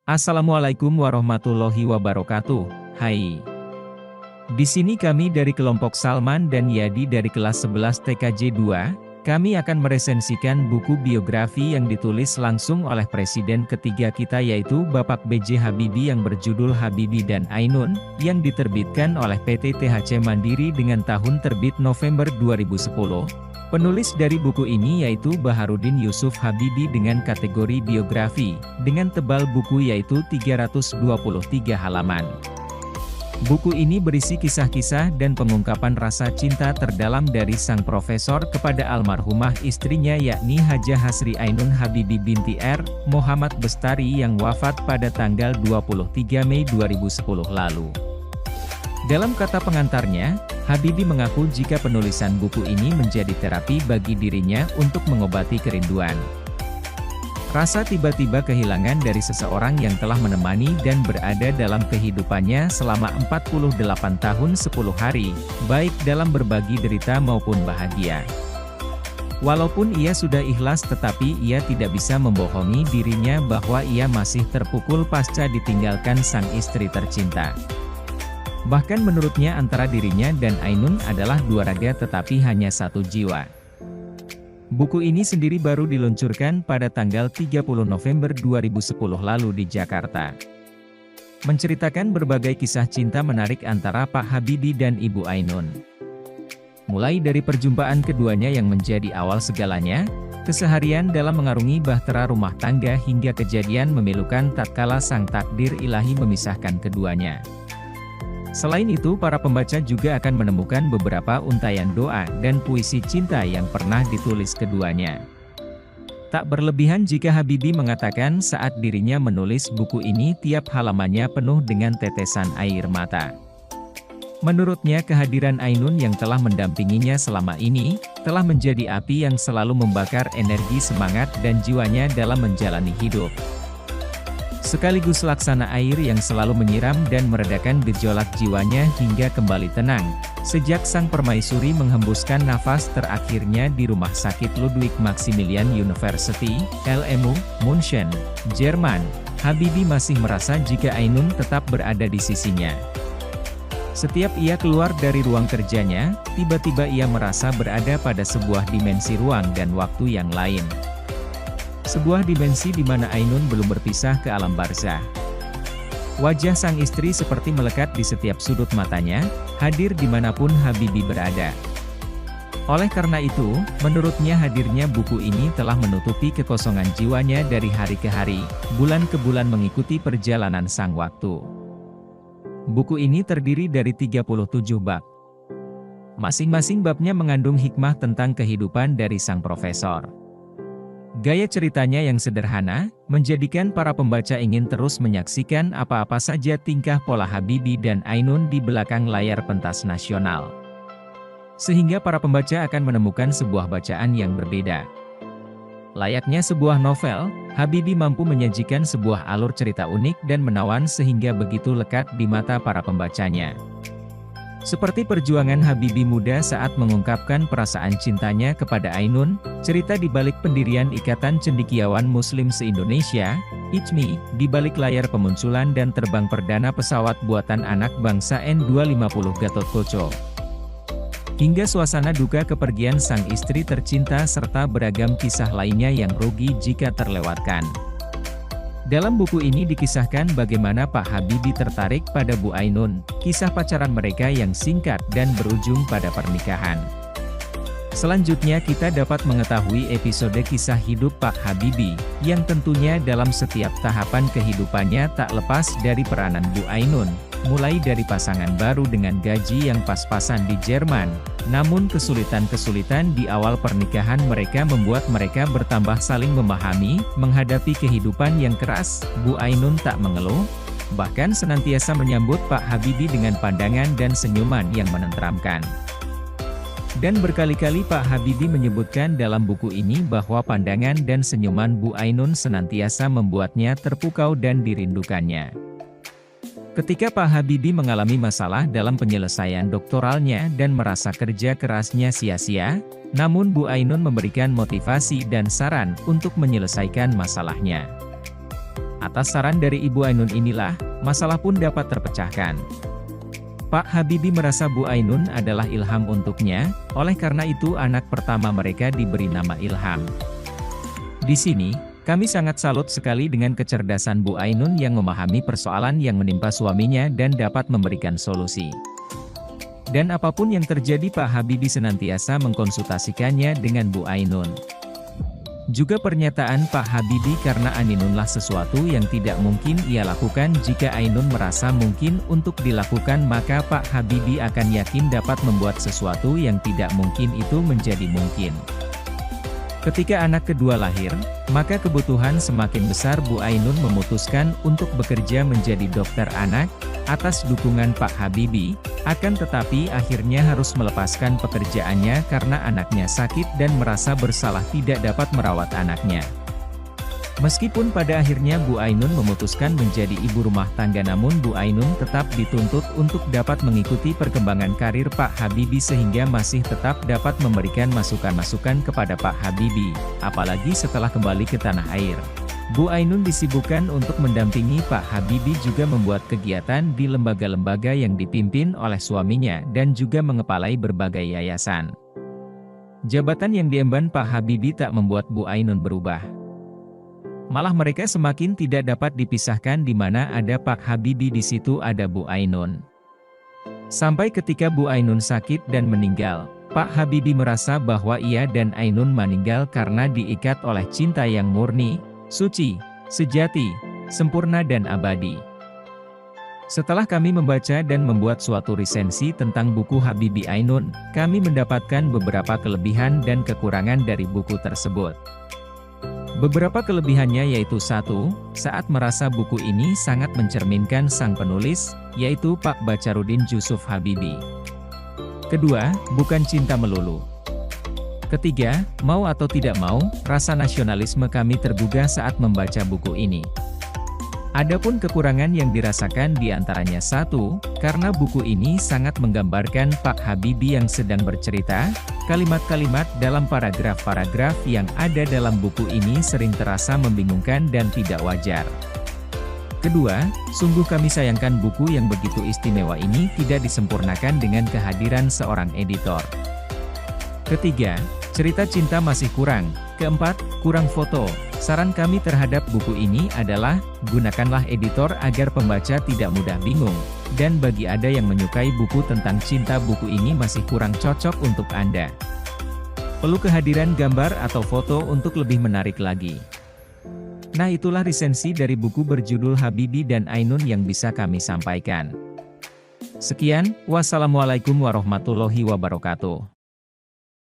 Assalamualaikum warahmatullahi wabarakatuh. Hai. Di sini kami dari kelompok Salman dan Yadi dari kelas 11 TKJ 2, kami akan meresensikan buku biografi yang ditulis langsung oleh Presiden ketiga kita yaitu Bapak B.J. Habibie yang berjudul Habibie dan Ainun, yang diterbitkan oleh PT THC Mandiri dengan tahun terbit November 2010. Penulis dari buku ini yaitu Baharudin Yusuf Habibie dengan kategori biografi, dengan tebal buku yaitu 323 halaman. Buku ini berisi kisah-kisah dan pengungkapan rasa cinta terdalam dari sang profesor kepada almarhumah istrinya yakni Hajah Hasri Ainun Habibie binti R. Muhammad Bestari yang wafat pada tanggal 23 Mei 2010 lalu. Dalam kata pengantarnya, Habibie mengaku jika penulisan buku ini menjadi terapi bagi dirinya untuk mengobati kerinduan. Rasa tiba-tiba kehilangan dari seseorang yang telah menemani dan berada dalam kehidupannya selama 48 tahun 10 hari, baik dalam berbagi derita maupun bahagia. Walaupun ia sudah ikhlas tetapi ia tidak bisa membohongi dirinya bahwa ia masih terpukul pasca ditinggalkan sang istri tercinta. Bahkan menurutnya antara dirinya dan Ainun adalah dua raga tetapi hanya satu jiwa. Buku ini sendiri baru diluncurkan pada tanggal 30 November 2010 lalu di Jakarta. Menceritakan berbagai kisah cinta menarik antara Pak Habibie dan Ibu Ainun. Mulai dari perjumpaan keduanya yang menjadi awal segalanya, keseharian dalam mengarungi bahtera rumah tangga hingga kejadian memilukan tatkala sang takdir ilahi memisahkan keduanya. Selain itu, para pembaca juga akan menemukan beberapa untayan doa dan puisi cinta yang pernah ditulis keduanya. Tak berlebihan jika Habibie mengatakan saat dirinya menulis buku ini tiap halamannya penuh dengan tetesan air mata. Menurutnya kehadiran Ainun yang telah mendampinginya selama ini, telah menjadi api yang selalu membakar energi semangat dan jiwanya dalam menjalani hidup. Sekaligus laksana air yang selalu menyiram dan meredakan gejolak jiwanya hingga kembali tenang. Sejak sang permaisuri menghembuskan nafas terakhirnya di Rumah Sakit Ludwig Maximilian University, LMU, München, Jerman, Habibie masih merasa jika Ainun tetap berada di sisinya. Setiap ia keluar dari ruang kerjanya, tiba-tiba ia merasa berada pada sebuah dimensi ruang dan waktu yang lain. Sebuah dimensi di mana Ainun belum berpisah ke alam barzah. Wajah sang istri seperti melekat di setiap sudut matanya, hadir dimanapun Habibie berada. Oleh karena itu, menurutnya hadirnya buku ini telah menutupi kekosongan jiwanya dari hari ke hari, bulan ke bulan mengikuti perjalanan sang waktu. Buku ini terdiri dari 37 bab. Masing-masing babnya mengandung hikmah tentang kehidupan dari sang profesor. Gaya ceritanya yang sederhana, menjadikan para pembaca ingin terus menyaksikan apa-apa saja tingkah pola Habibie dan Ainun di belakang layar pentas nasional. Sehingga para pembaca akan menemukan sebuah bacaan yang berbeda. Layaknya sebuah novel, Habibie mampu menyajikan sebuah alur cerita unik dan menawan sehingga begitu lekat di mata para pembacanya. Seperti perjuangan Habibie muda saat mengungkapkan perasaan cintanya kepada Ainun, cerita di balik pendirian Ikatan Cendekiawan Muslim se-Indonesia, ICMI, di balik layar pemunculan dan terbang perdana pesawat buatan anak bangsa N250 Gatotkaca. Hingga suasana duka kepergian sang istri tercinta serta beragam kisah lainnya yang rugi jika terlewatkan. Dalam buku ini dikisahkan bagaimana Pak Habibie tertarik pada Bu Ainun, kisah pacaran mereka yang singkat dan berujung pada pernikahan. Selanjutnya kita dapat mengetahui episode kisah hidup Pak Habibie, yang tentunya dalam setiap tahapan kehidupannya tak lepas dari peranan Bu Ainun, mulai dari pasangan baru dengan gaji yang pas-pasan di Jerman. Namun kesulitan-kesulitan di awal pernikahan mereka membuat mereka bertambah saling memahami, menghadapi kehidupan yang keras. Bu Ainun tak mengeluh, bahkan senantiasa menyambut Pak Habibie dengan pandangan dan senyuman yang menenteramkan. Dan berkali-kali Pak Habibie menyebutkan dalam buku ini bahwa pandangan dan senyuman Bu Ainun senantiasa membuatnya terpukau dan dirindukannya. Ketika Pak Habibie mengalami masalah dalam penyelesaian doktoralnya dan merasa kerja kerasnya sia-sia, namun Bu Ainun memberikan motivasi dan saran untuk menyelesaikan masalahnya. Atas saran dari Ibu Ainun inilah, masalah pun dapat terpecahkan. Pak Habibie merasa Bu Ainun adalah ilham untuknya, oleh karena itu anak pertama mereka diberi nama Ilham. Di sini, kami sangat salut sekali dengan kecerdasan Bu Ainun yang memahami persoalan yang menimpa suaminya dan dapat memberikan solusi. Dan apapun yang terjadi Pak Habibie senantiasa mengkonsultasikannya dengan Bu Ainun. Juga pernyataan Pak Habibie karena Ainunlah sesuatu yang tidak mungkin ia lakukan jika Ainun merasa mungkin untuk dilakukan maka Pak Habibie akan yakin dapat membuat sesuatu yang tidak mungkin itu menjadi mungkin. Ketika anak kedua lahir, maka kebutuhan semakin besar Bu Ainun memutuskan untuk bekerja menjadi dokter anak, atas dukungan Pak Habibie, akan tetapi akhirnya harus melepaskan pekerjaannya karena anaknya sakit dan merasa bersalah tidak dapat merawat anaknya. Meskipun pada akhirnya Bu Ainun memutuskan menjadi ibu rumah tangga namun Bu Ainun tetap dituntut untuk dapat mengikuti perkembangan karir Pak Habibie sehingga masih tetap dapat memberikan masukan-masukan kepada Pak Habibie, apalagi setelah kembali ke tanah air. Bu Ainun disibukkan untuk mendampingi Pak Habibie juga membuat kegiatan di lembaga-lembaga yang dipimpin oleh suaminya dan juga mengepalai berbagai yayasan. Jabatan yang diemban Pak Habibie tak membuat Bu Ainun berubah. Malah mereka semakin tidak dapat dipisahkan di mana ada Pak Habibie di situ ada Bu Ainun. Sampai ketika Bu Ainun sakit dan meninggal, Pak Habibie merasa bahwa ia dan Ainun meninggal karena diikat oleh cinta yang murni, suci, sejati, sempurna dan abadi. Setelah kami membaca dan membuat suatu resensi tentang buku Habibie Ainun, kami mendapatkan beberapa kelebihan dan kekurangan dari buku tersebut. Beberapa kelebihannya yaitu 1. Saat merasa buku ini sangat mencerminkan sang penulis, yaitu Pak Bacarudin Jusuf Habibie. Kedua, bukan cinta melulu. Ketiga, mau atau tidak mau, rasa nasionalisme kami tergugah saat membaca buku ini. Adapun kekurangan yang dirasakan diantaranya 1, karena buku ini sangat menggambarkan Pak Habibie yang sedang bercerita, kalimat-kalimat dalam paragraf-paragraf yang ada dalam buku ini sering terasa membingungkan dan tidak wajar. Kedua, sungguh kami sayangkan buku yang begitu istimewa ini tidak disempurnakan dengan kehadiran seorang editor. Ketiga, cerita cinta masih kurang. Keempat, kurang foto. Saran kami terhadap buku ini adalah, gunakanlah editor agar pembaca tidak mudah bingung. Dan bagi Anda yang menyukai buku tentang cinta buku ini masih kurang cocok untuk Anda. Perlu kehadiran gambar atau foto untuk lebih menarik lagi. Nah itulah resensi dari buku berjudul Habibie dan Ainun yang bisa kami sampaikan. Sekian, wassalamualaikum warahmatullahi wabarakatuh.